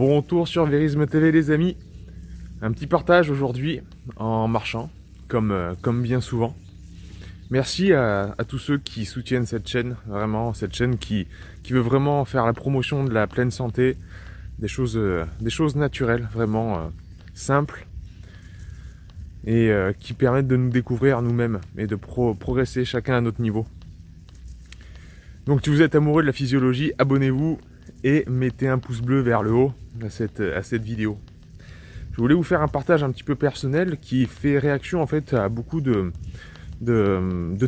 Bon retour sur Verisme TV les amis. Un petit partage aujourd'hui en marchant, comme bien souvent. Merci à tous ceux qui soutiennent cette chaîne, vraiment cette chaîne qui veut vraiment faire la promotion de la pleine santé, des choses naturelles, vraiment simples, et qui permettent de nous découvrir nous-mêmes et de progresser chacun à notre niveau. Donc si vous êtes amoureux de la physiologie, abonnez-vous et mettez un pouce bleu vers le haut à cette vidéo. Je voulais vous faire un partage un petit peu personnel qui fait réaction en fait à beaucoup de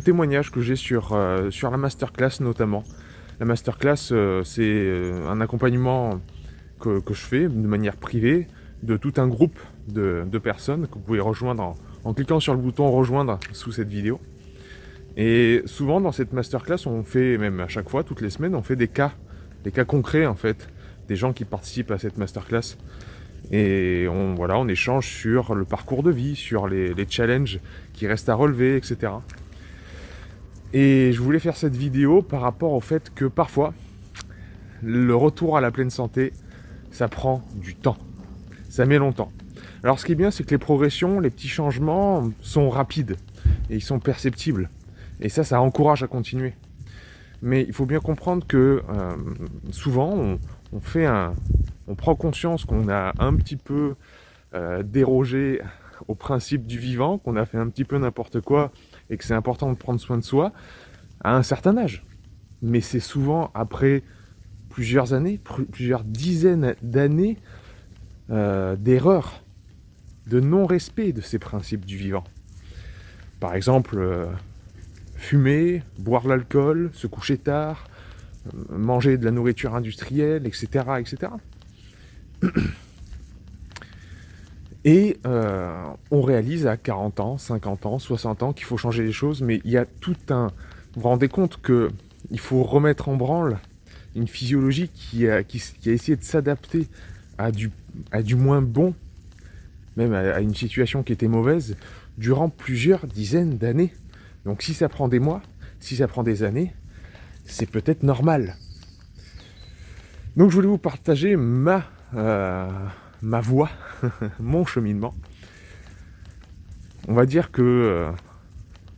témoignages que j'ai sur la masterclass notamment. La masterclass, c'est un accompagnement que je fais de manière privée de tout un groupe de personnes que vous pouvez rejoindre en cliquant sur le bouton rejoindre sous cette vidéo. Et souvent dans cette masterclass, on fait, même à chaque fois, toutes les semaines, on fait des cas concrets en fait, des gens qui participent à cette masterclass. Et on échange sur le parcours de vie, sur les challenges qui restent à relever, etc. Et je voulais faire cette vidéo par rapport au fait que parfois, le retour à la pleine santé, ça prend du temps. Ça met longtemps. Alors ce qui est bien, c'est que les progressions, les petits changements sont rapides et ils sont perceptibles. Et ça encourage à continuer. Mais il faut bien comprendre que souvent, on prend conscience qu'on a un petit peu dérogé au principe du vivant, qu'on a fait un petit peu n'importe quoi et que c'est important de prendre soin de soi à un certain âge. Mais c'est souvent après plusieurs années, plusieurs dizaines d'années d'erreurs, de non-respect de ces principes du vivant. Par exemple, fumer, boire l'alcool, se coucher tard, manger de la nourriture industrielle, etc. etc. Et on réalise à 40 ans, 50 ans, 60 ans qu'il faut changer les choses, mais il y a tout un... Vous vous rendez compte qu'il faut remettre en branle une physiologie qui a essayé de s'adapter à du moins bon, même à une situation qui était mauvaise, durant plusieurs dizaines d'années. Donc si ça prend des mois, si ça prend des années, c'est peut-être normal. Donc je voulais vous partager ma voie, mon cheminement. On va dire que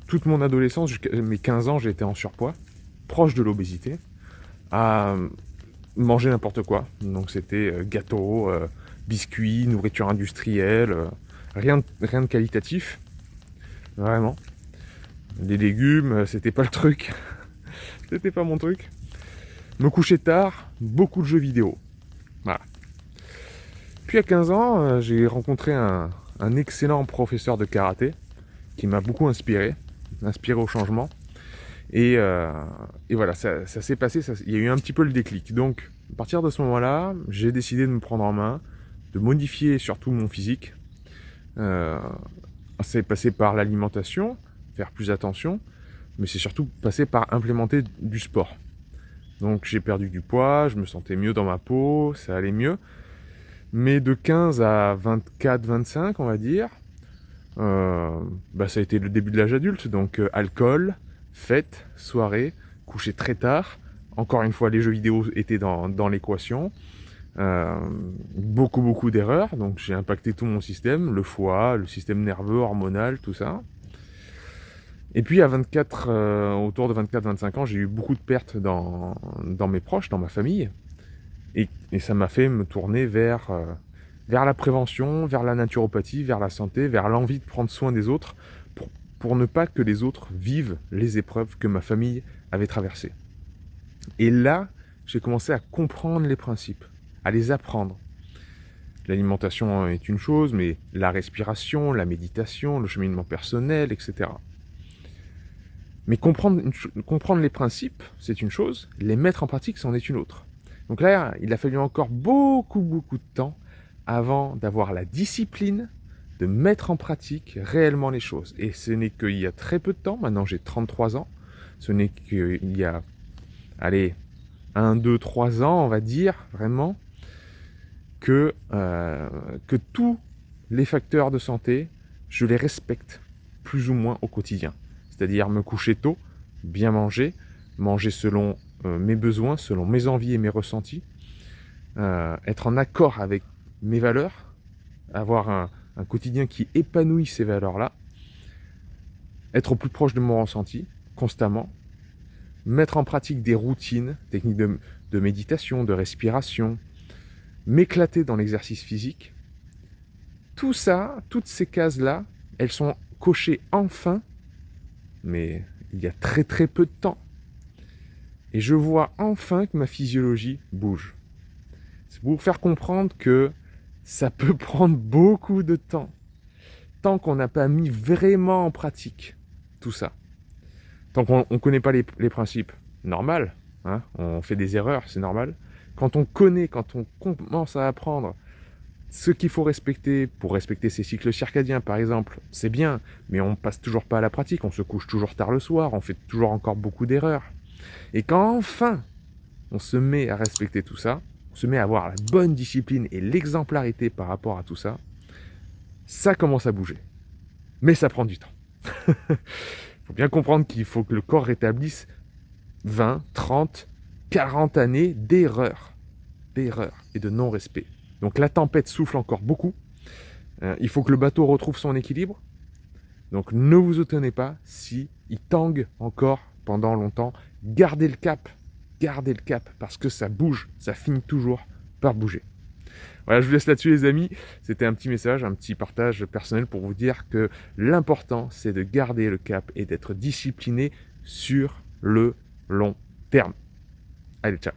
toute mon adolescence, jusqu'à mes 15 ans, j'étais en surpoids, proche de l'obésité, à manger n'importe quoi. Donc c'était gâteaux, biscuits, nourriture industrielle, rien de qualitatif, vraiment. Les légumes, c'était pas le truc. C'était pas mon truc. Me coucher tard, beaucoup de jeux vidéo. Voilà. Puis à 15 ans, j'ai rencontré un excellent professeur de karaté qui m'a beaucoup inspiré au changement. Et voilà, ça s'est passé, il y a eu un petit peu le déclic. Donc, à partir de ce moment-là, j'ai décidé de me prendre en main, de modifier surtout mon physique. C'est passé par l'alimentation, faire plus attention, mais c'est surtout passé par implémenter du sport. Donc j'ai perdu du poids, je me sentais mieux dans ma peau, ça allait mieux. Mais de 15 à 24, 25, on va dire, ça a été le début de l'âge adulte. Donc alcool, fête, soirée, coucher très tard. Encore une fois, les jeux vidéo étaient dans l'équation. Beaucoup d'erreurs. Donc j'ai impacté tout mon système, le foie, le système nerveux, hormonal, tout ça. Et puis à 24, autour de 24-25 ans, j'ai eu beaucoup de pertes dans mes proches, dans ma famille. Et ça m'a fait me tourner vers la prévention, vers la naturopathie, vers la santé, vers l'envie de prendre soin des autres, pour ne pas que les autres vivent les épreuves que ma famille avait traversées. Et là, j'ai commencé à comprendre les principes, à les apprendre. L'alimentation est une chose, mais la respiration, la méditation, le cheminement personnel, etc. Mais comprendre les principes, c'est une chose, les mettre en pratique, c'en est une autre. Donc là, il a fallu encore beaucoup de temps avant d'avoir la discipline de mettre en pratique réellement les choses. Et ce n'est qu'il y a très peu de temps, maintenant j'ai 33 ans, ce n'est qu'il y a, 1, 2, 3 ans, on va dire, vraiment, que tous les facteurs de santé, je les respecte plus ou moins au quotidien. C'est-à-dire me coucher tôt, bien manger selon mes besoins, selon mes envies et mes ressentis, être en accord avec mes valeurs, avoir un quotidien qui épanouit ces valeurs-là, être au plus proche de mon ressenti, constamment, mettre en pratique des routines, techniques de méditation, de respiration, m'éclater dans l'exercice physique. Tout ça, toutes ces cases-là, elles sont cochées enfin, mais il y a très très peu de temps. Et je vois enfin que ma physiologie bouge. C'est pour vous faire comprendre que ça peut prendre beaucoup de temps, tant qu'on n'a pas mis vraiment en pratique tout ça. Tant qu'on ne connaît pas les principes, normal, hein, on fait des erreurs, c'est normal. Quand on connaît, quand on commence à apprendre ce qu'il faut respecter pour respecter ses cycles circadiens, par exemple, c'est bien, mais on passe toujours pas à la pratique, on se couche toujours tard le soir, on fait toujours encore beaucoup d'erreurs. Et quand enfin on se met à respecter tout ça, on se met à avoir la bonne discipline et l'exemplarité par rapport à tout ça, ça commence à bouger. Mais ça prend du temps. Il faut bien comprendre qu'il faut que le corps rétablisse 20, 30, 40 années d'erreurs et de non-respect. Donc la tempête souffle encore beaucoup. Il faut que le bateau retrouve son équilibre. Donc ne vous étonnez pas si il tangue encore pendant longtemps. Gardez le cap, parce que ça bouge, ça finit toujours par bouger. Voilà, je vous laisse là-dessus les amis. C'était un petit message, un petit partage personnel pour vous dire que l'important c'est de garder le cap et d'être discipliné sur le long terme. Allez, ciao.